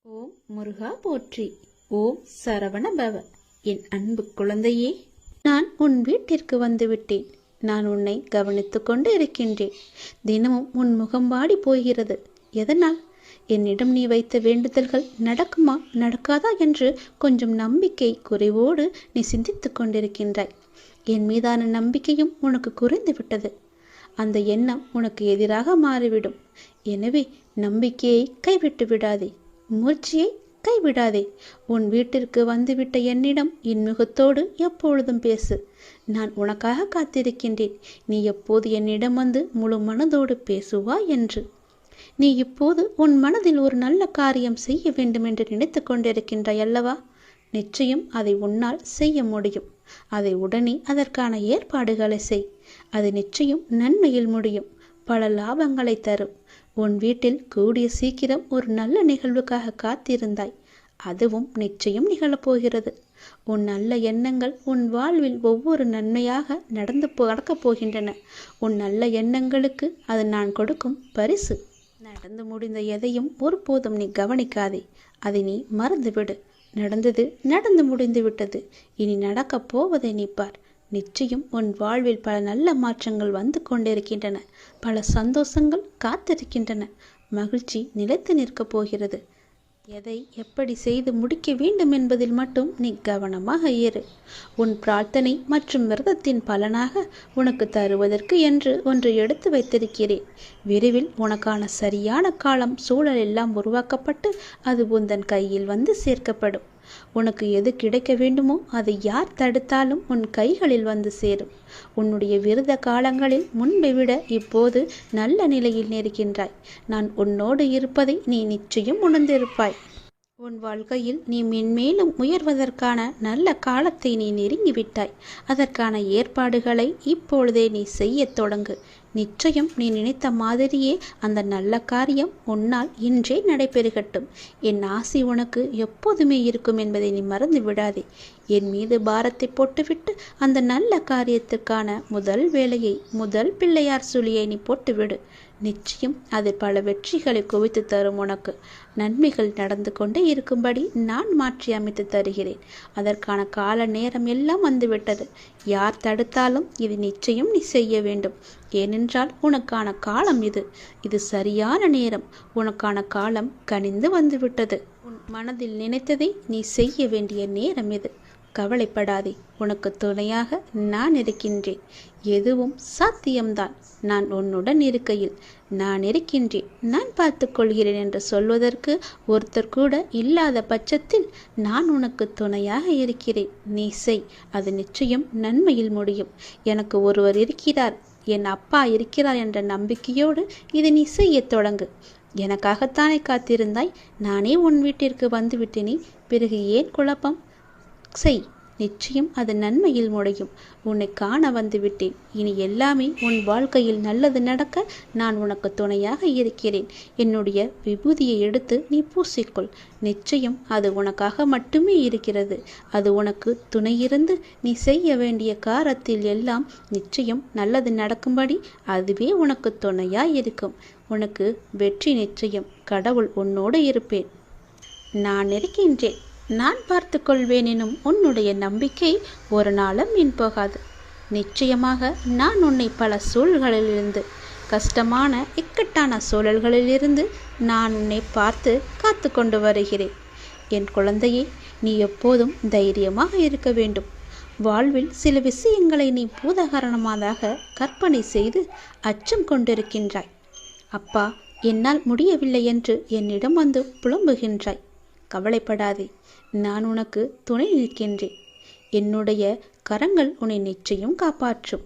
ஓம் முருகா போற்றி. ஓம் சரவண பவ. என் அன்பு குழந்தையே, நான் உன் வீட்டிற்கு வந்துவிட்டேன். நான் உன்னை கவனித்துக் கொண்டு இருக்கின்றேன். தினமும் உன் முகம் வாடி போகிறது. எதனால்? என்னிடம் நீ வைத்த வேண்டுதல்கள் நடக்குமா நடக்காதா என்று கொஞ்சம் நம்பிக்கை குறைவோடு நீ சிந்தித்துக் கொண்டிருக்கின்றாய். என் மீதான நம்பிக்கையும் உனக்கு குறைந்து விட்டது. அந்த எண்ணம் உனக்கு எதிராக மாறிவிடும். எனவே நம்பிக்கையை கைவிட்டு விடாதே, முயற்சியை கைவிடாதே. உன் வீட்டிற்கு வந்துவிட்ட என்னிடம் இன்முகத்தோடு எப்பொழுதும் பேசு. நான் உனக்காக காத்திருக்கின்றேன். நீ எப்போது என்னிடம் வந்து முழு மனதோடு பேசுவா என்று. நீ இப்போது உன் மனதில் ஒரு நல்ல காரியம் செய்ய வேண்டும் என்று நினைத்து கொண்டிருக்கின்றாய் அல்லவா? நிச்சயம் அதை உன்னால் செய்ய முடியும். அதை உடனே அதற்கான ஏற்பாடுகளை செய். அது நிச்சயம் நன்மையில் முடியும், பல லாபங்களை தரும். உன் வீட்டில் கூடிய சீக்கிரம் ஒரு நல்ல நிகழ்வுக்காக காத்திருந்தாய். அதுவும் நிச்சயம் நிகழப்போகிறது. உன் நல்ல எண்ணங்கள் உன் வாழ்வில் ஒவ்வொரு நன்மையாக நடக்கப் போகின்றன. உன் நல்ல எண்ணங்களுக்கு அது நான் கொடுக்கும் பரிசு. நடந்து முடிந்த எதையும் ஒருபோதும் நீ கவனிக்காதே. அதை நீ மறந்துவிடு. நடந்தது நடந்து முடிந்து விட்டது. இனி நடக்கப் போவதை நீ பார். நிச்சயம் உன் வாழ்வில் பல நல்ல மாற்றங்கள் வந்து கொண்டிருக்கின்றன. பல சந்தோஷங்கள் காத்திருக்கின்றன. மகிழ்ச்சி நிலைத்து நிற்கப் போகிறது. எதை எப்படி செய்து முடிக்க வேண்டும் என்பதில் மட்டும் நீ கவனமாக இரு. உன் பிரார்த்தனை மற்றும் விரதத்தின் பலனாக உனக்கு தருவதற்கு என்று ஒன்று எடுத்து வைத்திருக்கிறேன். விரைவில் உனக்கான சரியான காலம் சூழல் எல்லாம் உருவாக்கப்பட்டு அது உந்தன் கையில் வந்து சேர்க்கப்படும். உனக்கு எது கிடைக்க வேண்டுமோ அதை யார் தடுத்தாலும் உன் கைகளில் வந்து சேரும். உன்னுடைய விரத காலங்களில் முன்பை விட இப்போது நல்ல நிலையில் இருக்கின்றாய். நான் உன்னோடு இருப்பதை நீ நிச்சயம் உணர்ந்திருப்பாய். உன் வாழ்க்கையில் நீ மென்மேலும் உயர்வதற்கான நல்ல காலத்தை நீ நெருங்கிவிட்டாய். அதற்கான ஏற்பாடுகளை இப்பொழுதே நீ செய்ய தொடங்கு. நிச்சயம் நீ நினைத்த மாதிரியே அந்த நல்ல காரியம் உன்னால் இன்றே நடைபெறுகட்டும். என் ஆசி உனக்கு எப்போதுமே இருக்கும் என்பதை நீ மறந்து விடாதே. என் மீது பாரத்தை போட்டுவிட்டு அந்த நல்ல காரியத்துக்கான முதல் வேலையை, முதல் பிள்ளையார் சுழியை நீ போட்டுவிடு. நிச்சயம் அது பல வெற்றிகளை குவித்து தரும். உனக்கு நன்மைகள் நடந்து கொண்டே இருக்கும்படி நான் மாற்றி அமைத்து தருகிறேன். அதற்கான கால நேரம் எல்லாம் வந்துவிட்டது. யார் தடுத்தாலும் இது நிச்சயம் நீ செய்ய வேண்டும். ஏனென்றால் உனக்கான காலம் இது. இது சரியான நேரம். உனக்கான காலம் கனிந்து வந்துவிட்டது. உன் மனதில் நினைத்ததை நீ செய்ய வேண்டிய நேரம் இது. கவலைப்படாதே. உனக்கு துணையாக நான் இருக்கின்றேன். எதுவும் சாத்தியம்தான். நான் உன்னுடன் இருக்கையில் நான் இருக்கின்றேன், நான் பார்த்து கொள்கிறேன் என்று சொல்வதற்கு ஒருத்தர் கூட இல்லாத பட்சத்தில் நான் உனக்கு துணையாக இருக்கிறேன். நீ செய். அது நிச்சயம் நன்மையில் முடியும். எனக்கு ஒருவர் இருக்கிறார், என் அப்பா இருக்கிறார் என்ற நம்பிக்கையோடு இதை நீ செய்ய தொடங்கு. எனக்காகத்தானே காத்திருந்தாய். நானே உன் வீட்டிற்கு வந்து விட்டேனே, பிறகு ஏன் குழப்பம்? செய். நிச்சயம் அது நன்மையில் முடியும். உன்னை காண வந்து விட்டேன். இனி எல்லாமே உன் வாழ்க்கையில் நல்லது நடக்க நான் உனக்கு துணையாக இருக்கிறேன். என்னுடைய விபூதியை எடுத்து நீ பூசிக்கொள். நிச்சயம் அது உனக்காக மட்டுமே இருக்கிறது. அது உனக்கு துணையிருந்து நீ செய்ய வேண்டிய காரியத்தில் எல்லாம் நிச்சயம் நல்லது நடக்கும்படி அதுவே உனக்கு துணையாய் இருக்கும். உனக்கு வெற்றி நிச்சயம். கடவுள் உன்னோடு இருப்பேன். நான் இருக்கின்றேன், நான் பார்த்து கொள்வேன் எனும் உன்னுடைய நம்பிக்கை ஒரு நாளும் வீண் போகாது. நிச்சயமாக நான் உன்னை பல சூழல்களிலிருந்து, கஷ்டமான இக்கட்டான சூழல்களிலிருந்து நான் உன்னை பார்த்து காத்து கொண்டு வருகிறேன். என் குழந்தையே, நீ எப்போதும் தைரியமாக இருக்க வேண்டும். வாழ்வில் சில விஷயங்களை நீ பூதகாரணமாக கற்பனை செய்து அச்சம் கொண்டிருக்கின்றாய். அப்பா, என்னால் முடியவில்லை என்று என்னிடம் வந்து புலம்புகின்றாய். கவலைப்படாதே. நான் உனக்கு துணை நிற்கின்றேன். என்னுடைய கரங்கள் உன்னை நிச்சயம் காப்பாற்றும்.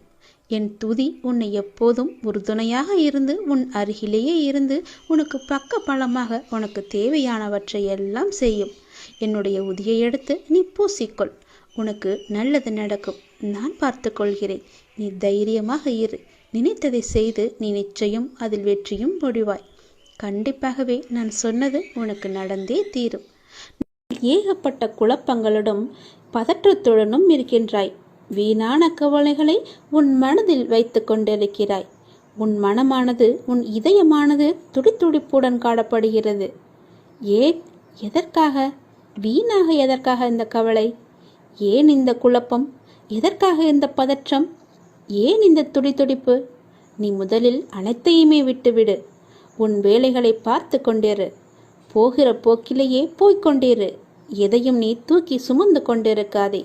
என் துதி உன்னை எப்போதும் உறுதுணையாக இருந்து உன் அருகிலேயே இருந்து உனக்கு பக்க பலமாக உனக்கு தேவையானவற்றை எல்லாம் செய்யும். என்னுடைய உதியை எடுத்து நீ பூசிக்கொள். உனக்கு நல்லது நடக்கும். நான் பார்த்து கொள்கிறேன். நீ தைரியமாக இரு. நினைத்ததை செய்து நீ நிச்சயம் அதில் வெற்றியும் முடிவாய். கண்டிப்பாகவே நான் சொன்னது உனக்கு நடந்தே தீரும். ஏகப்பட்ட குழப்பங்களுடன் பதற்றத்துடனும் இருக்கின்றாய். வீணான கவலைகளை உன் மனதில் வைத்து கொண்டிருக்கிறாய். உன் மனமானது, உன் இதயமானது துடித்துடிப்புடன் காணப்படுகிறது. ஏன் எதற்காக? வீணாக எதற்காக இந்த கவலை? ஏன் இந்த குழப்பம்? எதற்காக இந்த பதற்றம்? ஏன் இந்த துடிதுடிப்பு? நீ முதலில் அனைத்தையுமே விட்டுவிடு. உன் வேலைகளை பார்த்து கொண்டிரு. போகிற போக்கிலேயே போய்கொண்டிரு. எதையும் நீ தூக்கி சுமந்து கொண்டிருக்காதே.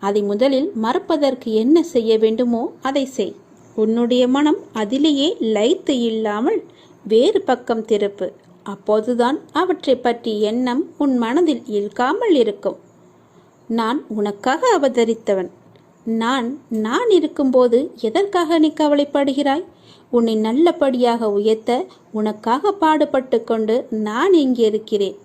அதை முதலில் மறப்பதற்கு என்ன செய்ய வேண்டுமோ அதை செய். உன்னுடைய மனம் அதிலேயே லயித்து இல்லாமல் வேறு பக்கம் திருப்பு. அப்போதுதான் அவற்றை பற்றி எண்ணம் உன் மனதில் இழுக்காமல் இருக்கும். நான் உனக்காக அவதரித்தவன். நான் இருக்கும்போது எதற்காக நீ கவலைப்படுகிறாய்? உன்னை நல்லபடியாக உயர்த்த உனக்காக பாடுபட்டு கொண்டு நான் இங்கே இருக்கிறேன்.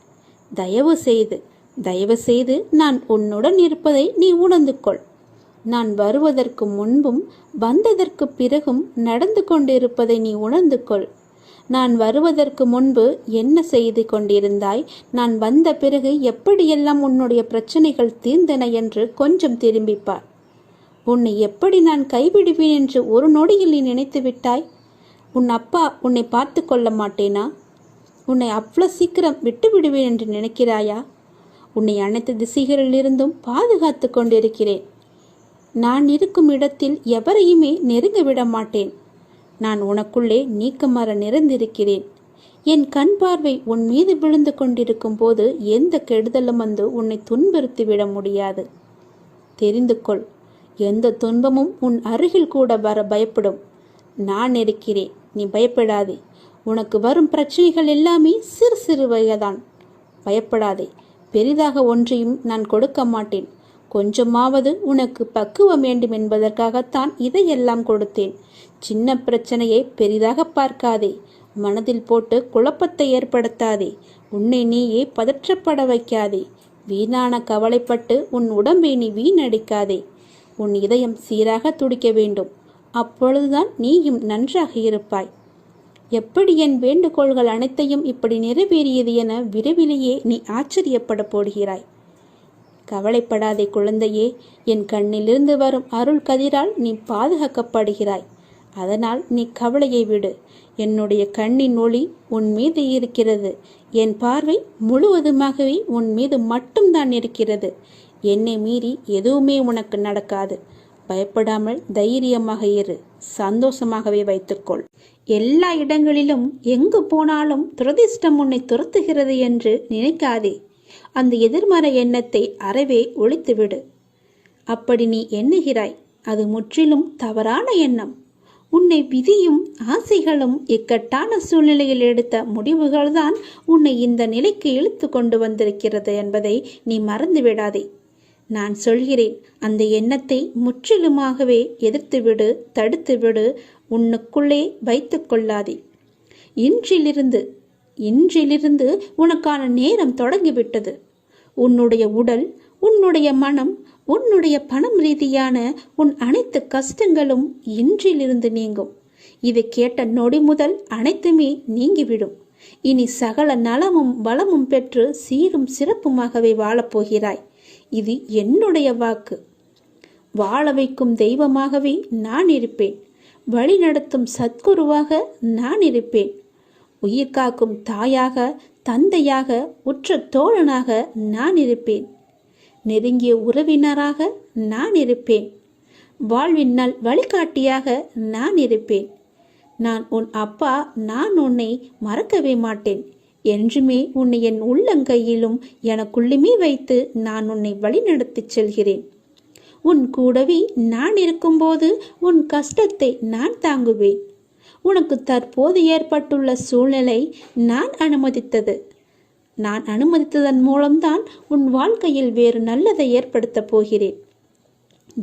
தயவு செய்து நான் உன்னுடன் இருப்பதை நீ உணர்ந்து கொள். நான் வருவதற்கு முன்பும் வந்ததற்கு பிறகும் நடந்து கொண்டிருப்பதை நீ உணர்ந்து கொள். நான் வருவதற்கு முன்பு என்ன செய்து கொண்டிருந்தாய், நான் வந்த பிறகு எப்படியெல்லாம் உன்னுடைய பிரச்சனைகள் தீர்ந்தன என்று கொஞ்சம் திரும்பிப்பார். உன்னை எப்படி நான் கைவிடுவேன் என்று ஒரு நொடியில் நீ நினைத்து விட்டாய்? உன் அப்பா உன்னை பார்த்து கொள்ள மாட்டேனா? உன்னை அவ்வளோ சீக்கிரம் விட்டு விடுவேன் என்று நினைக்கிறாயா? உன்னை அனைத்து திசைகளிலிருந்தும் பாதுகாத்து கொண்டிருக்கிறேன். நான் இருக்கும் இடத்தில் எவரையுமே நெருங்க விட மாட்டேன். நான் உனக்குள்ளே நீக்கமர நிறைந்திருக்கிறேன். என் கண் பார்வை உன் மீது விழுந்து கொண்டிருக்கும் போது எந்த கெடுதலும் வந்து உன்னை துன்புறுத்தி விட முடியாது. தெரிந்து கொள், எந்த துன்பமும் உன் அருகில் கூட வர பயப்படும். நான் இருக்கிறேன், நீ பயப்படாதே. உனக்கு வரும் பிரச்சனைகள் எல்லாமே சிறு சிறு வகைதான். பயப்படாதே. பெரிதாக ஒன்றையும் நான் கொடுக்க மாட்டேன். கொஞ்சமாவது உனக்கு பக்குவம் வேண்டும் என்பதற்காகத்தான் இதையெல்லாம் கொடுத்தேன். சின்ன பிரச்சனையை பெரிதாக பார்க்காதே. மனதில் போட்டு குழப்பத்தை ஏற்படுத்தாதே. உன்னை நீயே பதற்றப்பட வைக்காதே. வீணான கவலைப்பட்டு உன் உடம்பை நீ வீணடிக்காதே. உன் இதயம் சீராக துடிக்க வேண்டும். அப்பொழுதுதான் நீயும் நன்றாக இருப்பாய். எப்படி என் வேண்டுகோள்கள் அனைத்தையும் இப்படி நிறைவேறியது என விரைவிலேயே நீ ஆச்சரியப்பட போடுகிறாய். கவலைப்படாதே குழந்தையே. என் கண்ணிலிருந்து வரும் அருள் கதிரால் நீ பாதுகாக்கப்படுகிறாய். அதனால் நீ கவலையை விடு. என்னுடைய கண்ணின் ஒளி உன் மீது இருக்கிறது. என் பார்வை முழுவதுமாகவே உன் மீது மட்டும்தான் இருக்கிறது. என்னை மீறி எதுவுமே உனக்கு நடக்காது. பயப்படாமல் தைரியமாக இரு. சந்தோஷமாகவே வைத்துக்கொள். எல்லா இடங்களிலும் எங்கு போனாலும் துரதிர்ஷ்டம் உன்னை துரத்துகிறது என்று நினைக்காதே. அந்த எதிர்மறை எண்ணத்தை அறவே ஒழித்துவிடு. அப்படி நீ எண்ணுகிறாய், அது முற்றிலும் தவறான எண்ணம். உன்னை விதியும் ஆசைகளும் இக்கட்டான சூழ்நிலையில் எடுத்த முடிவுகள்தான் உன்னை இந்த நிலைக்கு இழுத்து கொண்டு வந்திருக்கிறது என்பதை நீ மறந்துவிடாதே. நான் சொல்கிறேன், அந்த எண்ணத்தை முற்றிலுமாகவே எதிர்த்துவிடு, தடுத்துவிடு. உன்னுக்குள்ளே வைத்து கொள்ளாதே. இன்றிலிருந்து உனக்கான நேரம் தொடங்கிவிட்டது. உன்னுடைய உடல், உன்னுடைய மனம், உன்னுடைய பணம் ரீதியான உன் அனைத்து கஷ்டங்களும் இன்றிலிருந்து நீங்கும். இதை கேட்ட நொடி முதல் அனைத்துமே நீங்கிவிடும். இனி சகல நலமும் வளமும் பெற்று சீரும் சிறப்புமாகவே வாழப்போகிறாய். இது என்னுடைய வாக்கு. வாழ வைக்கும் தெய்வமாகவே நான் இருப்பேன். வழிநடத்தும் சத்குருவாக நான் இருப்பேன். உயிர் காக்கும் தாயாக, தந்தையாக, உற்ற தோழனாக நான் இருப்பேன். நெருங்கிய உறவினராக நான் இருப்பேன். வாழ்வின் நல் வழிகாட்டியாக நான் இருப்பேன். நான் உன் அப்பா. நான் உன்னை மறக்கவே மாட்டேன். என்றுமே உன்னை என் உள்ளங்கையிலும் எனக்குள்ளுமே வைத்து நான் உன்னை வழிநடத்தி செல்கிறேன். உன் கூடவே நான் இருக்கும்போது உன் கஷ்டத்தை நான் தாங்குவேன். உனக்கு தற்போது ஏற்பட்டுள்ள சூழ்நிலை நான் அனுமதித்ததன் மூலம்தான் உன் வாழ்க்கையில் வேறு நல்லதை ஏற்படுத்தப் போகிறேன்.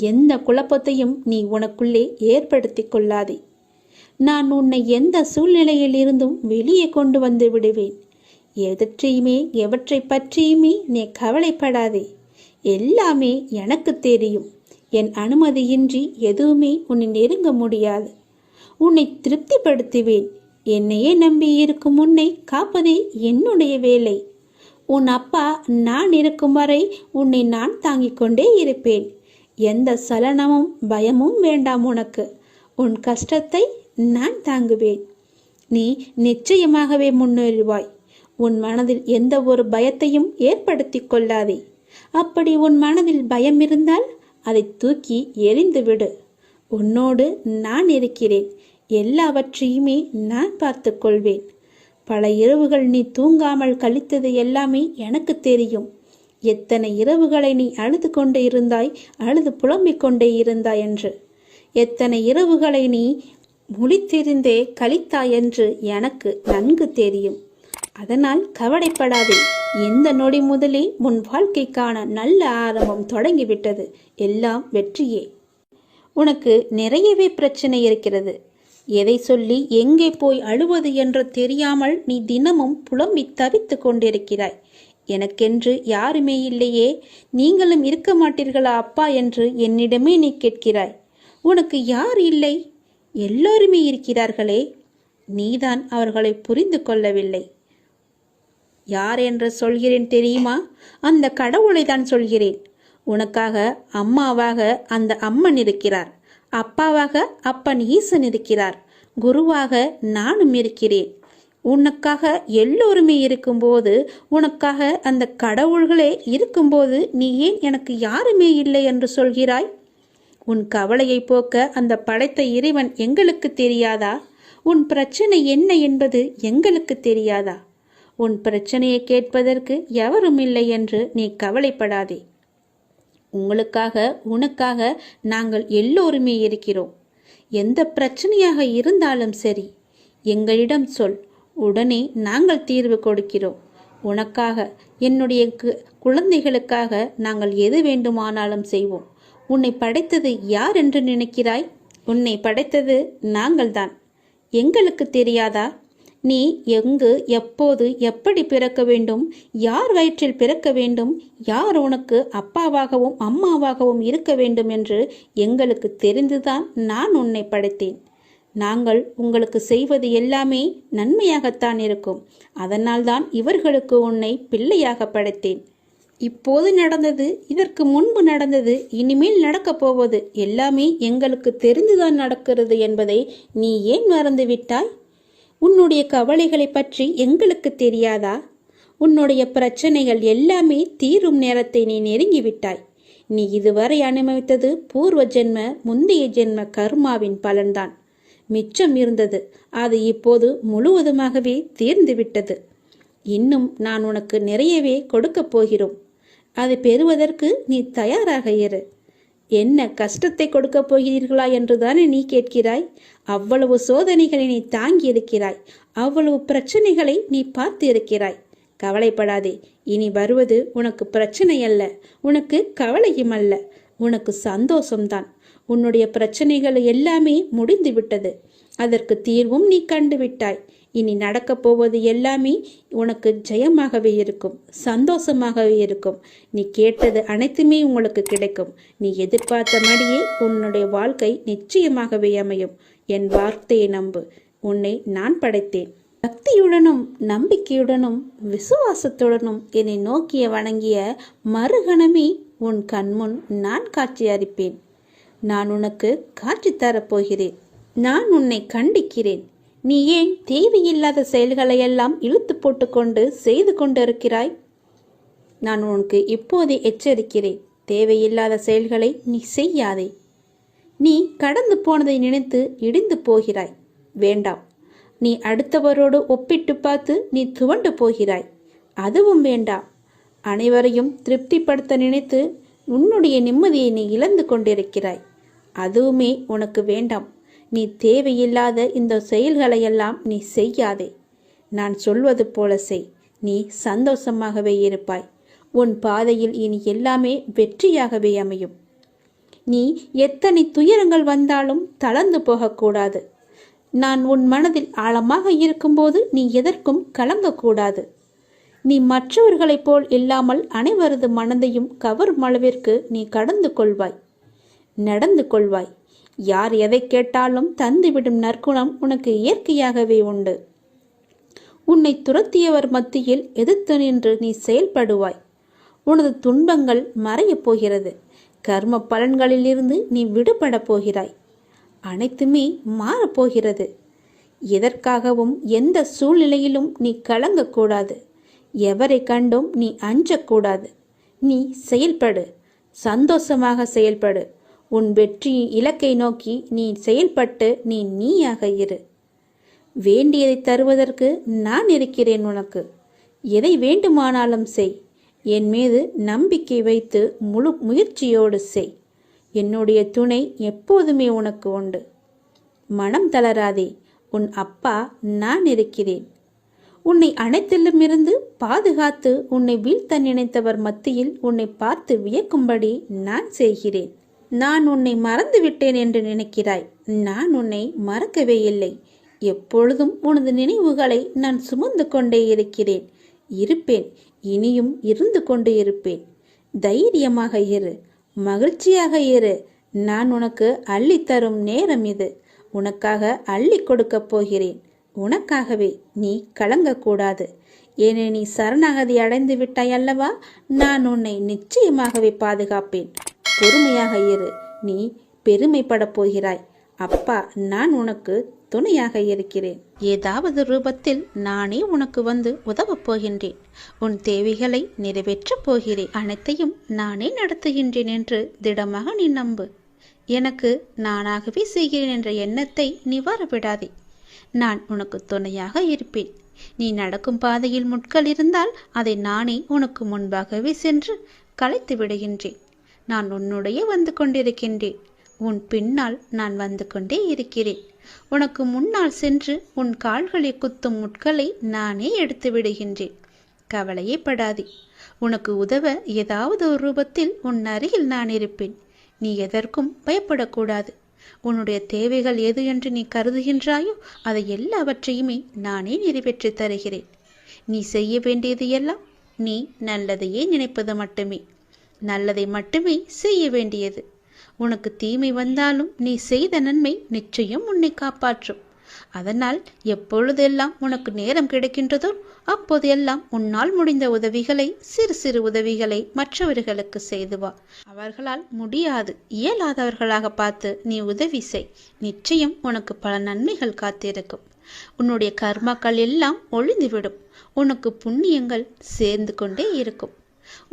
எந்த குழப்பத்தையும் நீ உனக்குள்ளே ஏற்படுத்தி கொள்ளாதே. நான் உன்னை எந்த சூழ்நிலையில் இருந்தும் வெளியே கொண்டு வந்து விடுவேன். எவற்றை பற்றியுமே நீ கவலைப்படாதே. எல்லாமே எனக்கு தெரியும். என் அனுமதியின்றி எதுவுமே உன்னை நெருங்க முடியாது. உன்னை திருப்திப்படுத்துவேன். என்னையே நம்பி இருக்கும் உன்னை காப்பதே என்னுடைய வேலை. உன் அப்பா நான் இருக்கும் வரை உன்னை நான் தாங்கிக் கொண்டே இருப்பேன். எந்த சலனமும் பயமும் வேண்டாம் உனக்கு. உன் கஷ்டத்தை நான் தாங்குவேன். நீ நிச்சயமாகவே முன்னேறுவாய். உன் மனதில் எந்த ஒரு பயத்தையும் ஏற்படுத்தி கொள்ளாதே. அப்படி உன் மனதில் பயம் இருந்தால் அதை தூக்கி எறிந்து விடு. உன்னோடு நான் இருக்கிறேன். எல்லாவற்றையுமே நான் பார்த்து கொள்வேன். பல இரவுகள் நீ தூங்காமல் கழித்தது எல்லாமே எனக்கு தெரியும். எத்தனை இரவுகளை நீ அழுது கொண்டே இருந்தாய், அழுது புலம்பிக் கொண்டே இருந்தாய் என்று. எத்தனை இரவுகளை நீ முழித்திருந்தே கழித்தாய் என்று எனக்கு நன்கு தெரியும். அதனால் கவலைப்படாதே. இந்த நொடி முதலே உன் வாழ்க்கைக்கான நல்ல ஆரம்பம் தொடங்கிவிட்டது. எல்லாம் வெற்றியே. உனக்கு நிறையவே பிரச்சனை இருக்கிறது. எதை சொல்லி எங்கே போய் அழுவது என்று தெரியாமல் நீ தினமும் புலம்பி தவித்து கொண்டிருக்கிறாய். எனக்கென்று யாருமே இல்லையே, நீங்களும் இருக்க மாட்டீர்களா அப்பா என்று என்னிடமே நீ கேட்கிறாய். உனக்கு யார் இல்லை? எல்லோருமே இருக்கிறார்களே. நீதான் அவர்களை புரிந்து கொள்ளவில்லை. யார் என்று சொல்கிறேன் தெரியுமா? அந்த கடவுளை தான் சொல்கிறேன். உனக்காக அம்மாவாக அந்த அம்மன் இருக்கிறார். அப்பாவாக அப்பன் ஈசன் இருக்கிறார். குருவாக நானும் இருக்கிறேன். உனக்காக எல்லோருமே இருக்கும்போது, உனக்காக அந்த கடவுள்களே இருக்கும்போது நீ ஏன் எனக்கு யாருமே இல்லை என்று சொல்கிறாய்? உன் கவலையை போக்க அந்த படைத்த இறைவன் எங்களுக்கு தெரியாதா? உன் பிரச்சனை என்ன என்பது எங்களுக்கு தெரியாதா? உன் பிரச்சனையை கேட்பதற்கு எவரும் இல்லை என்று நீ கவலைப்படாதே. உங்களுக்காக உனக்காக நாங்கள் எல்லோருமே இருக்கிறோம். எந்த பிரச்சனையாக இருந்தாலும் சரி, எங்களிடம் சொல். உடனே நாங்கள் தீர்வு கொடுக்கிறோம். உனக்காக, என்னுடைய குழந்தைகளுக்காக நாங்கள் எது வேண்டுமானாலும் செய்வோம். உன்னை படைத்தது யார் என்று நினைக்கிறாய்? உன்னை படைத்தது நாங்கள்தான். எங்களுக்கு தெரியாதா? நீ எங்கு, எப்போது, எப்படி பிறக்க வேண்டும், யார் வயிற்றில் பிறக்க வேண்டும், யார் உனக்கு அப்பாவாகவும் அம்மாவாகவும் இருக்க வேண்டும் என்று எங்களுக்கு தெரிந்துதான் நான் உன்னை படைத்தேன். நாங்கள் உங்களுக்கு செய்வது எல்லாமே நன்மையாகத்தான் இருக்கும். அதனால்தான் இவர்களுக்கு உன்னை பிள்ளையாக படைத்தேன். இப்போது நடந்தது, இதற்கு முன்பு நடந்தது, இனிமேல் நடக்கப் போவது எல்லாமே எங்களுக்கு தெரிந்துதான் நடக்கிறது என்பதை நீ ஏன் மறந்துவிட்டாய்? உன்னுடைய கவலைகளை பற்றி எங்களுக்கு தெரியாதா? உன்னுடைய பிரச்சனைகள் எல்லாமே தீரும் நேரத்தை நீ நெருங்கிவிட்டாய். நீ இதுவரை அனுபவித்தது பூர்வ ஜென்ம, முந்தைய ஜென்ம கர்மாவின் பலன்தான். மிச்சம் இருந்தது, அது இப்போது முழுவதுமாகவே தீர்ந்துவிட்டது. இன்னும் நான் உனக்கு நிறையவே கொடுக்கப் போகிறோம். அதை பெறுவதற்கு நீ தயாராக இரு. என்ன கஷ்டத்தை கொடுக்கப் போகிறீர்களா என்றுதானே நீ கேட்கிறாய்? அவ்வளவு சோதனைகளை நீ தாங்கி இருக்கிறாய். அவ்வளவு பிரச்சனைகளை நீ பார்த்து இருக்கிறாய். கவலைப்படாதே. இனி வருவது உனக்கு பிரச்சனை அல்ல, உனக்கு கவலையும் அல்ல, உனக்கு சந்தோஷம்தான். உன்னுடைய பிரச்சனைகள் எல்லாமே முடிந்து விட்டது. அதற்கு தீர்வும் நீ கண்டுவிட்டாய். இனி நடக்கப் போவது எல்லாமே உனக்கு ஜெயமாகவே இருக்கும், சந்தோஷமாகவே இருக்கும். நீ கேட்டது அனைத்துமே உங்களுக்கு கிடைக்கும். நீ எதிர்பார்த்தபடியே உன்னுடைய வாழ்க்கை நிச்சயமாகவே அமையும். என் வார்த்தையை நம்பு. உன்னை நான் படைத்தேன். பக்தியுடனும் நம்பிக்கையுடனும் விசுவாசத்துடனும் என்னை நோக்கிய வணங்கிய மறுகணமே உன் கண்முன் நான் காட்சி அளிப்பேன். நான் உனக்கு காட்சி தரப்போகிறேன். நான் உன்னை கண்டிக்கிறேன். நீ ஏன் தேவையில்லாத செயல்களையெல்லாம் இழுத்து போட்டுக்கொண்டு செய்து கொண்டிருக்கிறாய்? நான் உனக்கு இப்போதே எச்சரிக்கிறேன். தேவையில்லாத செயல்களை நீ செய்யாதே. நீ கடந்து போனதை நினைத்து இடிந்து போகிறாய். வேண்டாம். நீ அடுத்தவரோடு ஒப்பிட்டு பார்த்து நீ துவண்டு போகிறாய். அதுவும் வேண்டாம். அனைவரையும் திருப்திப்படுத்த நினைத்து உன்னுடைய நிம்மதியை நீ இழந்து கொண்டிருக்கிறாய். அதுவுமே உனக்கு வேண்டாம். நீ தேவையில்லாத இந்த செயல்களையெல்லாம் நீ செய்யாதே. நான் சொல்வது போல செய். நீ சந்தோஷமாகவே இருப்பாய். உன் பாதையில் இனி எல்லாமே வெற்றியாகவே அமையும். நீ எத்தனை துயரங்கள் வந்தாலும் தளர்ந்து போகக்கூடாது. நான் உன் மனதில் ஆழமாக இருக்கும்போது நீ எதற்கும் கலங்கக்கூடாது. நீ மற்றவர்களைப் போல் இல்லாமல் அனைவரது மனதையும் கவரும் அளவிற்கு நீ கடந்து கொள்வாய், நடந்து கொள்வாய். யார் எதை கேட்டாலும் தந்துவிடும் நற்குணம் உனக்கு இயற்கையாகவே உண்டு. உன்னை துரத்தியவர் மத்தியில் எதிர்த்து நின்று நீ செயல்படுவாய். உனது துன்பங்கள் மறையப் போகிறது. கர்ம பலன்களிலிருந்து நீ விடுபட போகிறாய். அனைத்துமே மாறப்போகிறது. எதற்காகவும் எந்த சூழ்நிலையிலும் நீ கலங்கக்கூடாது. எவரை கண்டும் நீ அஞ்சக்கூடாது. நீ செயல்படு, சந்தோஷமாக செயல்படு. உன் வெற்றி இலக்கை நோக்கி நீ செயல்பட்டு நீ நீயாக இரு. வேண்டியதை தருவதற்கு நான் இருக்கிறேன் உனக்கு. எதை வேண்டுமானாலும் செய். என் மீது நம்பிக்கை வைத்து முழு முயற்சியோடு செய். என்னுடைய துணை எப்போதுமே உனக்கு உண்டு. மனம் தளராதே, உன் அப்பா நான் இருக்கிறேன். உன்னை அனைத்திலுமிருந்து பாதுகாத்து உன்னை வீழ்த்த நினைத்தவர் மத்தியில் உன்னை பார்த்து வியக்கும்படி நான் செய்கிறேன். நான் உன்னை மறந்து விட்டேன் என்று நினைக்கிறாய். நான் உன்னை மறக்கவே இல்லை. எப்பொழுதும் உனது நினைவுகளை நான் சுமந்து கொண்டே இருக்கிறேன், இருப்பேன், இனியும் இருந்து கொண்டு இருப்பேன். தைரியமாக இரு, மகிழ்ச்சியாக இரு. நான் உனக்கு அள்ளித்தரும் நேரம் இது. உனக்காக அள்ளி கொடுக்கப் போகிறேன். உனக்காகவே. நீ கலங்கக்கூடாது. ஏனே நீ சரணாகதி அடைந்து விட்டாய் அல்லவா? நான் உன்னை நிச்சயமாகவே பாதுகாப்பேன். பொறுமையாக இரு. நீ பெருமைப்படப் போகிறாய். அப்பா நான் உனக்கு துணையாக இருக்கிறேன். ஏதாவது ரூபத்தில் நானே உனக்கு வந்து உதவப் போகின்றேன். உன் தேவைகளை நிறைவேற்றப் போகிறேன். அனைத்தையும் நானே நடத்துகின்றேன் என்று திடமாக நீ நம்பு. எனக்கு நானாகவே செய்கிறேன் என்ற எண்ணத்தை நீ வரவிடாதே. நான் உனக்கு துணையாக இருப்பேன். நீ நடக்கும் பாதையில் முட்கள் இருந்தால் அதை நானே உனக்கு முன்பாகவே சென்று கலைத்து விடுகின்றேன். நான் உன்னுடைய வந்து கொண்டிருக்கின்றேன். உன் பின்னால் நான் வந்து கொண்டே இருக்கிறேன். உனக்கு முன்னால் சென்று உன் கால்களை குத்தும் முட்களை நானே எடுத்து விடுகின்றேன். கவலையே படாதே. உனக்கு உதவ ஏதாவது ஒரு ரூபத்தில் உன் அருகில் நான் இருப்பேன். நீ எதற்கும் பயப்படக்கூடாது. உன்னுடைய தேவைகள் எது என்று நீ கருதுகின்றாயோ அதை எல்லாவற்றையுமே நானே நிறைவேற்றி தருகிறேன். நீ செய்ய வேண்டியது எல்லாம் நீ நல்லதையே நினைப்பது மட்டுமே. நல்லதை மட்டுமே செய்ய வேண்டியது. உனக்கு தீமை வந்தாலும் நீ செய்த நன்மை நிச்சயம் உன்னை காப்பாற்றும். அதனால் எப்பொழுதெல்லாம் உனக்கு நேரம் கிடைக்கின்றதோ அப்போதெல்லாம் உன்னால் முடிந்த உதவிகளை, சிறு சிறு உதவிகளை மற்றவர்களுக்கு செய்து வா. அவர்களால் முடியாது, இயலாதவர்களாக பார்த்து நீ உதவி செய். நிச்சயம் உனக்கு பல நன்மைகள் காத்திருக்கும். உன்னுடைய கர்மாக்கள் எல்லாம் ஒழிந்துவிடும். உனக்கு புண்ணியங்கள் சேர்ந்து கொண்டே இருக்கும்.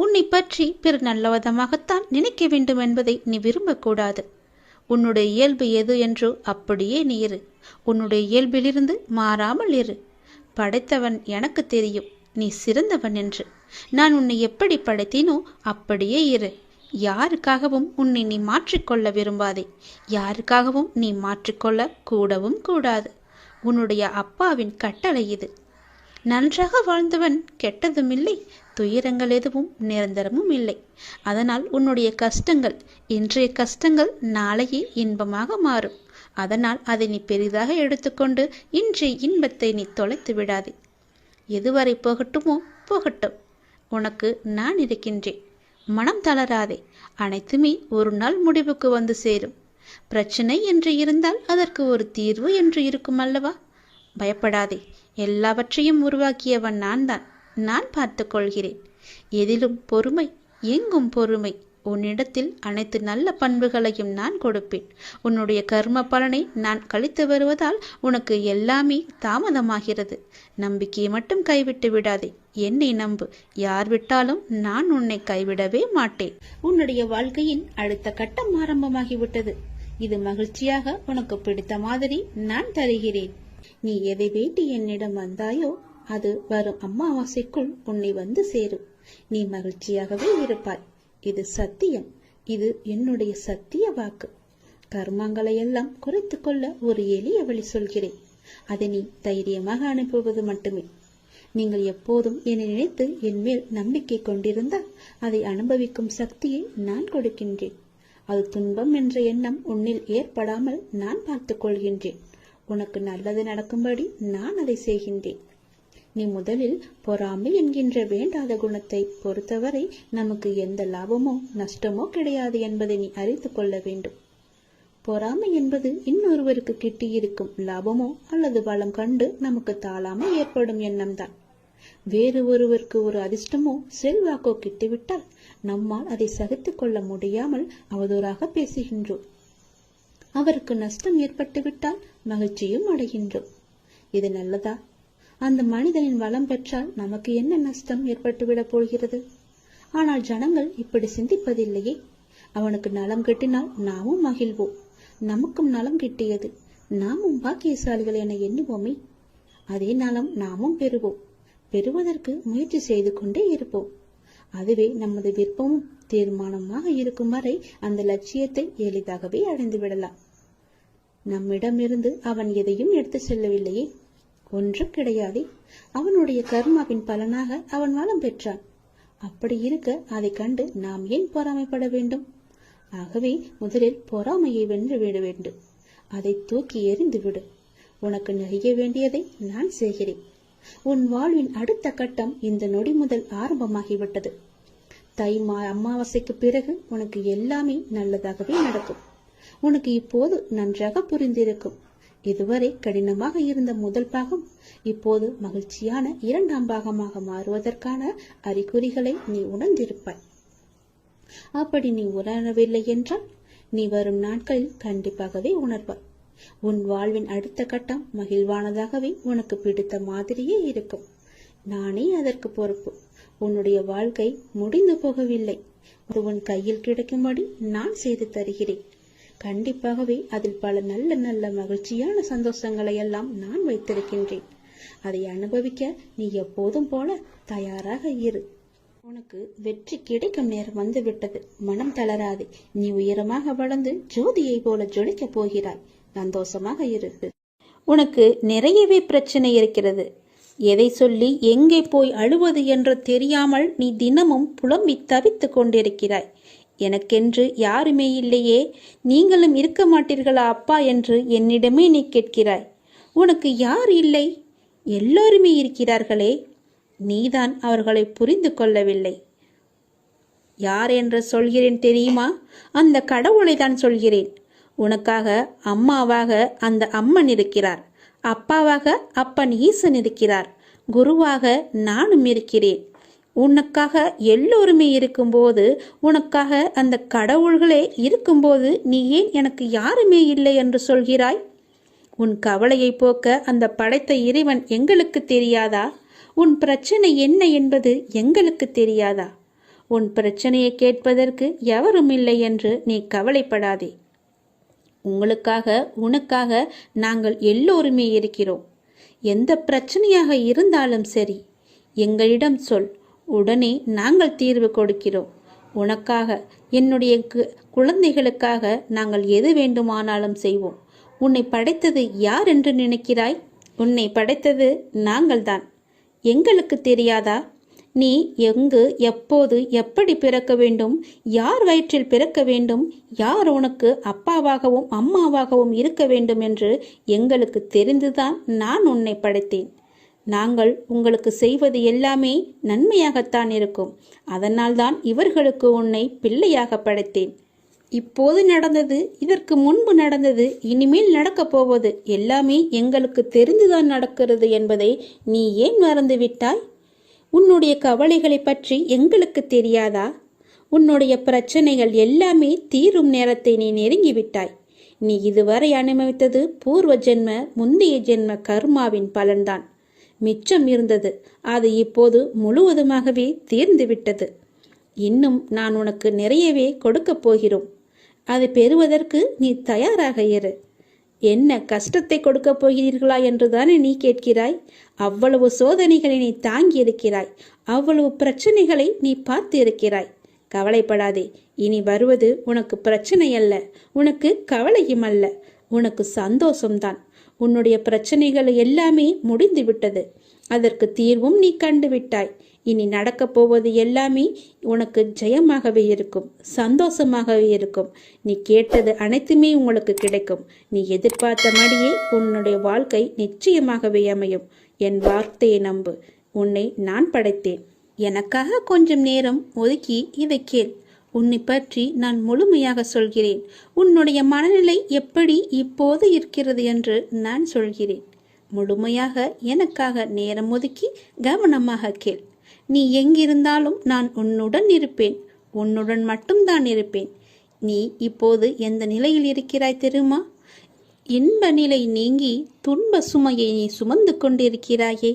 உன்னை பற்றி பிற நல்லவிதமாகத்தான் நினைக்க வேண்டும் என்பதை நீ விரும்பக்கூடாது. உன்னுடைய இயல்பு எது என்றோ அப்படியே நீ இரு. உன்னுடைய இயல்பிலிருந்து மாறாமல் இரு. படைத்தவன் எனக்கு தெரியும் நீ சிறந்தவன் என்று. நான் உன்னை எப்படி படைத்தேனோ அப்படியே இரு. யாருக்காகவும் உன்னை நீ மாற்றிக்கொள்ள விரும்பாதே. யாருக்காகவும் நீ மாற்றிக்கொள்ள கூடவும் கூடாது. உன்னுடைய அப்பாவின் கட்டளை இது. நன்றாக வாழ்ந்தவன் கெட்டதும் இல்லை, துயரங்கள் எதுவும் நிரந்தரமும் இல்லை. அதனால் உன்னுடைய கஷ்டங்கள், இன்றைய கஷ்டங்கள் நாளையே இன்பமாக மாறும். அதனால் அதை நீ பெரிதாக எடுத்துக்கொண்டு இன்றைய இன்பத்தை நீ தொலைத்து விடாதே. எதுவரை போகட்டுமோ போகட்டும். உனக்கு நான் இருக்கின்றேன். மனம் தளராதே. அனைத்துமே ஒரு நாள் முடிவுக்கு வந்து சேரும். பிரச்சனை என்று இருந்தால் அதற்கு ஒரு தீர்வு என்று இருக்கும் அல்லவா? பயப்படாதே. எல்லாவற்றையும் உருவாக்கியவன் நான் தான். நான் பார்த்து கொள்கிறேன். எதிலும் பொறுமை, எங்கும் பொறுமை. உன்னிடத்தில் அனைத்து நல்ல பண்புகளையும் நான் கொடுப்பேன். உன்னுடைய கர்ம பலனை நான் கழித்து வருவதால் உனக்கு எல்லாமே தாமதமாகிறது. நம்பிக்கையை மட்டும் கைவிட்டு விடாதே. என்னை நம்பு. யார் விட்டாலும் நான் உன்னை கைவிடவே மாட்டேன். உன்னுடைய வாழ்க்கையின் அடுத்த கட்டம் ஆரம்பமாகிவிட்டது. இது மகிழ்ச்சியாக உனக்கு பிடித்த மாதிரி நான் தருகிறேன். நீ எதை வேண்டி என்னிடம் வந்தாயோ அது வரும் அமாவாசைக்குள் உன்னை வந்து சேரும். நீ மகிழ்ச்சியாகவே இருப்பாய். இது சத்தியம். இது என்னுடைய சத்திய வாக்கு. கர்மங்களை எல்லாம் குறைத்து கொள்ள ஒரு எளிய வழி சொல்கிறேன். அதை நீ தைரியமாக அனுப்புவது மட்டுமே. நீங்கள் எப்போதும் என்னை நினைத்து என் மேல் நம்பிக்கை கொண்டிருந்தால் அதை அனுபவிக்கும் சக்தியை நான் கொடுக்கின்றேன். அது துன்பம் என்ற எண்ணம் உன்னில் ஏற்படாமல் நான் பார்த்துக் கொள்கின்றேன். உனக்கு நல்லது நடக்கும்படி நான் அதை செய்கின்றேன். நீ முதலில் பொறாமை என்கின்ற வேண்டாத குணத்தை பொறுத்தவரை நமக்கு எந்த லாபமோ நஷ்டமோ கிடையாது என்பதை நீ அறிந்து கொள்ள வேண்டும். பொறாமை என்பது இன்னொருவருக்கு கிட்டியிருக்கும் லாபமோ அல்லது வளம் கண்டு நமக்கு தாழாமல் ஏற்படும் எண்ணம்தான். வேறு ஒருவருக்கு ஒரு அதிர்ஷ்டமோ செல்வாக்கோ கிட்டிவிட்டால் நம்மால் அதை சகித்துக் கொள்ள முடியாமல் அவதூறாக பேசுகின்றோம். அவருக்கு நஷ்டம் ஏற்பட்டுவிட்டால் மகிழ்ச்சியும் அடைகின்றோம். இது நல்லதா? அந்த மனிதனின் வளம் பெற்றால் நமக்கு என்ன நஷ்டம் ஏற்பட்டுவிடப் போகிறது? ஆனால் ஜனங்கள் இப்படி சிந்திப்பதில்லையே. அவனுக்கு நலம் கிட்டினால் நாமும் மகிழ்வோம். நமக்கும் நலம் கிட்டியது, நாமும் பாக்கியசாலிகள் என எண்ணுவோமே. அதே நலம் நாமும் பெறுவோம். பெறுவதற்கு முயற்சி செய்து கொண்டே இருப்போம். அதுவே நமது விருப்பமும் தீர்மானமாக இருக்கும் வரை அந்த லட்சியத்தை எளிதாகவே அடைந்து விடலாம். நம்மிடமிருந்து அவன் எதையும் எடுத்து செல்லவில்லையே, ஒன்றும் கிடையாதே. அவனுடைய கர்மாவின் பலனாக அவன் வளம் பெற்றான். அப்படி இருக்க அதை கண்டு நாம் ஏன் பொறாமைப்பட வேண்டும்? ஆகவே முதலில் பொறாமையை வென்று விட வேண்டும். அதை தூக்கி எறிந்து விடு. உனக்கு நெய்ய வேண்டியதை நான் செய்கிறேன். உன் வாழ்வின் அடுத்த கட்டம் இந்த நொடி முதல் ஆரம்பமாகிவிட்டது. அமாவாசைக்கு பிறகு உனக்கு எல்லாமே நல்லதாகவே நடக்கும். உனக்கு இப்போது நன்றாக புரிந்திருக்கும். இதுவரை கடினமாக இருந்த முதல் பாகம் இப்போது மகிழ்ச்சியான இரண்டாம் பாகமாக மாறுவதற்கான அறிகுறிகளை நீ உணர்ந்திருப்பாய். அப்படி நீ உணரவில்லை என்றால் நீ வரும் நாட்களில் கண்டிப்பாகவே உணர்வாய். உன் வாழ்வின் அடுத்த கட்டம் மகிழ்வானதாகவே உனக்கு பிடித்த மாதிரியே இருக்கும். நானே அதற்கு பொறுப்பு. உன்னுடைய வாழ்க்கை முடிந்து போகவில்லை. உன் கையில் கிடைக்கும்படி நான் செய்து தருகிறேன். கண்டிப்பாகவே அதில் பல நல்ல நல்ல மகிழ்ச்சியான சந்தோஷங்களை எல்லாம் நான் வைத்திருக்கின்றேன். அதை அனுபவிக்க நீ எப்போதும் போல தயாராக இரு. உனக்கு வெற்றி கிடைக்கும் நேரம் வந்துவிட்டது. மனம் தளராது. நீ உயரமாக வளர்ந்து ஜோதியை போல ஜொலிக்க போகிறாய். சந்தோஷமாக இரு. உனக்கு நிறையவே பிரச்சனை இருக்கிறது. எதை சொல்லி எங்கே போய் அழுவது என்று தெரியாமல் நீ தினமும் புலம்பி தவித்துக் கொண்டிருக்கிறாய். எனக்கென்று யாருமே இல்லையே, நீங்களும் இருக்க மாட்டீர்களா அப்பா என்று என்னிடமே நீ கேட்கிறாய். உனக்கு யார் இல்லை? எல்லோருமே இருக்கிறார்களே. நீதான் அவர்களை புரிந்து கொள்ளவில்லை. யார் என்று சொல்கிறேன் தெரியுமா? அந்த கடவுளை தான் சொல்கிறேன். உனக்காக அம்மாவாக அந்த அம்மன் இருக்கிறார். அப்பாவாக அப்பன் ஈசன் இருக்கிறார். குருவாக நானும் இருக்கிறேன். உனக்காக எல்லோருமே இருக்கும்போது, உனக்காக அந்த கடவுள்களே இருக்கும்போது நீ ஏன் எனக்கு யாருமே இல்லை என்று சொல்கிறாய்? உன் கவலையை போக்க அந்த படைத்த இறைவன் எங்களுக்கு தெரியாதா? உன் பிரச்சனை என்ன என்பது எங்களுக்கு தெரியாதா? உன் பிரச்சனையை கேட்பதற்கு எவரும் இல்லை என்று நீ கவலைப்படாதே. உங்களுக்காக உனக்காக நாங்கள் எல்லோருமே இருக்கிறோம். எந்த பிரச்சனையாக இருந்தாலும் சரி எங்களிடம் சொல். உடனே நாங்கள் தீர்வு கொடுக்கிறோம். உனக்காக, என்னுடைய குழந்தைகளுக்காக நாங்கள் எது வேண்டுமானாலும் செய்வோம். உன்னை படைத்தது யார் என்று நினைக்கிறாய்? உன்னை படைத்தது நாங்கள்தான். எங்களுக்கு தெரியாதா? நீ எங்கு, எப்போது, எப்படி பிறக்க வேண்டும், யார் வயிற்றில் பிறக்க வேண்டும், யார் உனக்கு அப்பாவாகவும் அம்மாவாகவும் இருக்க வேண்டும் என்று எங்களுக்கு தெரிந்துதான் நான் உன்னை படைத்தேன். நாங்கள் உங்களுக்கு செய்வது எல்லாமே நன்மையாகத்தான் இருக்கும். அதனால்தான் இவர்களுக்கு உன்னை பிள்ளையாக படைத்தேன். இப்போது நடந்தது, இதற்கு முன்பு நடந்தது, இனிமேல் நடக்கப் போவது எல்லாமே எங்களுக்கு தெரிந்துதான் நடக்கிறது என்பதை நீ ஏன் மறந்துவிட்டாய்? உன்னுடைய கவலைகளை பற்றி எங்களுக்கு தெரியாதா? உன்னுடைய பிரச்சனைகள் எல்லாமே தீரும் நேரத்தை நீ நெருங்கிவிட்டாய். நீ இதுவரை அனுபவித்தது பூர்வ ஜென்ம, முந்தைய ஜென்ம கர்மாவின் பலன்தான். மிச்சம் இருந்தது. அது இப்போது முழுவதுமாகவே தீர்ந்துவிட்டது. இன்னும் நான் உனக்கு நிறையவே கொடுக்கப் போகிறோம். அதை பெறுவதற்கு நீ தயாராக இரு. என்ன கஷ்டத்தை கொடுக்கப் போகிறீர்களா என்றுதானே நீ கேட்கிறாய்? அவ்வளவு சோதனைகளை நீ தாங்கி இருக்கிறாய். அவ்வளவு பிரச்சனைகளை நீ பார்த்து இருக்கிறாய். கவலைப்படாதே. இனி வருவது உனக்கு பிரச்சனை அல்ல, உனக்கு கவலையும் அல்ல, உனக்கு சந்தோஷம்தான். உன்னுடைய பிரச்சனைகள் எல்லாமே முடிந்து விட்டது. அதற்கு தீர்வும் நீ கண்டுவிட்டாய். இனி நடக்கப் போவது எல்லாமே உனக்கு ஜெயமாகவே இருக்கும், சந்தோஷமாகவே இருக்கும். நீ கேட்டது அனைத்துமே உங்களுக்கு கிடைக்கும். நீ எதிர்பார்த்த மாதிரியே உன்னுடைய வாழ்க்கை நிச்சயமாகவே அமையும். என் வார்த்தையை நம்பு. உன்னை நான் படைத்தேன். எனக்காக கொஞ்சம் நேரம் ஒதுக்கி இதை கேள். உன்னை பற்றி நான் முழுமையாக சொல்கிறேன். உன்னுடைய மனநிலை எப்படி இப்போது இருக்கிறது என்று நான் சொல்கிறேன். முழுமையாக எனக்காக நேரம் ஒதுக்கி கவனமாக கேள். நீ எங்கிருந்தாலும் நான் உன்னுடன் இருப்பேன். உன்னுடன் மட்டும்தான் இருப்பேன். நீ இப்போது எந்த நிலையில் இருக்கிறாய் தெரியுமா? இன்ப நிலை நீங்கி துன்ப சுமையை நீ சுமந்து கொண்டிருக்கிறாயே.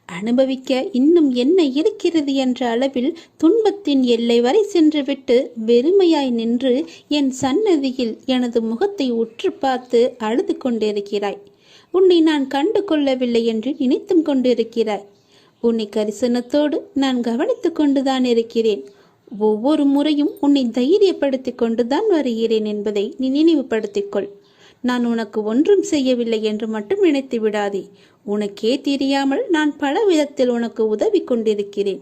அனுபவிக்க இன்னும் என்ன இருக்கிறது என்ற அளவில் துன்பத்தின் எல்லை வரை சென்றுவிட்டு வெறுமையாய் நின்று என் சன்னதியில் எனது முகத்தை உற்று பார்த்து அழுது கொண்டிருக்கிறாய். உன்னை நான் கண்டு கொள்ளவில்லை என்று நினைத்தும் கொண்டிருக்கிறாய். உன்னை கரிசனத்தோடு நான் கவனித்து கொண்டுதான் இருக்கிறேன். ஒவ்வொரு முறையும் உன்னை தைரியப்படுத்தி கொண்டுதான் வருகிறேன் என்பதை நீ நினைவுபடுத்திக்கொள். நான் உனக்கு ஒன்றும் செய்யவில்லை என்று மட்டும் நினைத்து விடாதே. உனக்கே தெரியாமல் நான் பல விதத்தில் உனக்கு உதவி கொண்டிருக்கிறேன்.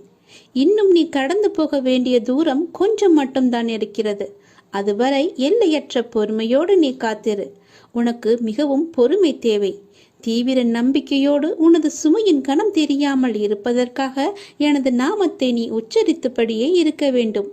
இன்னும் நீ கடந்து போக வேண்டிய தூரம் கொஞ்சம் மட்டும்தான் இருக்கிறது. அதுவரை எல்லையற்ற பொறுமையோடு நீ காத்திரு. உனக்கு மிகவும் பொறுமை தேவை. தீவிர நம்பிக்கையோடு உனது சுமையின் கணம் தெரியாமல் இருப்பதற்காக எனது நாமத்தை நீ உச்சரித்தபடியே இருக்க வேண்டும்.